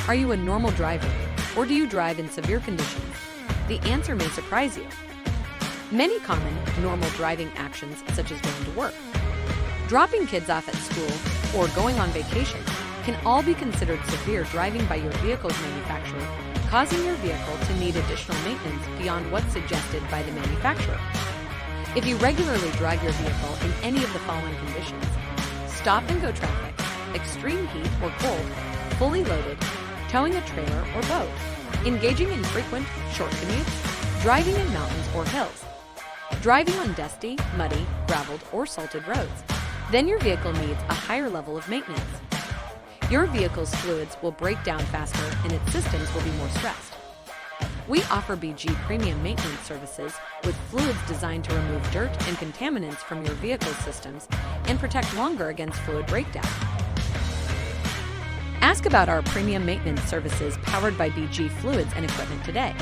Are you a normal driver, or do you drive in severe conditions? The answer may surprise you. Many common, normal driving actions such as going to work, dropping kids off at school, or going on vacation can all be considered severe driving by your vehicle's manufacturer, causing your vehicle to need additional maintenance beyond what's suggested by the manufacturer. If you regularly drive your vehicle in any of the following conditions: stop-and-go traffic, extreme heat or cold, fully loaded, towing a trailer or boat, engaging in frequent, short commutes, driving in mountains or hills, driving on dusty, muddy, graveled, or salted roads, then your vehicle needs a higher level of maintenance. Your vehicle's fluids will break down faster and its systems will be more stressed. We offer BG Premium Maintenance Services with fluids designed to remove dirt and contaminants from your vehicle's systems and protect longer against fluid breakdown. Ask about our premium maintenance services powered by BG Fluids and Equipment today.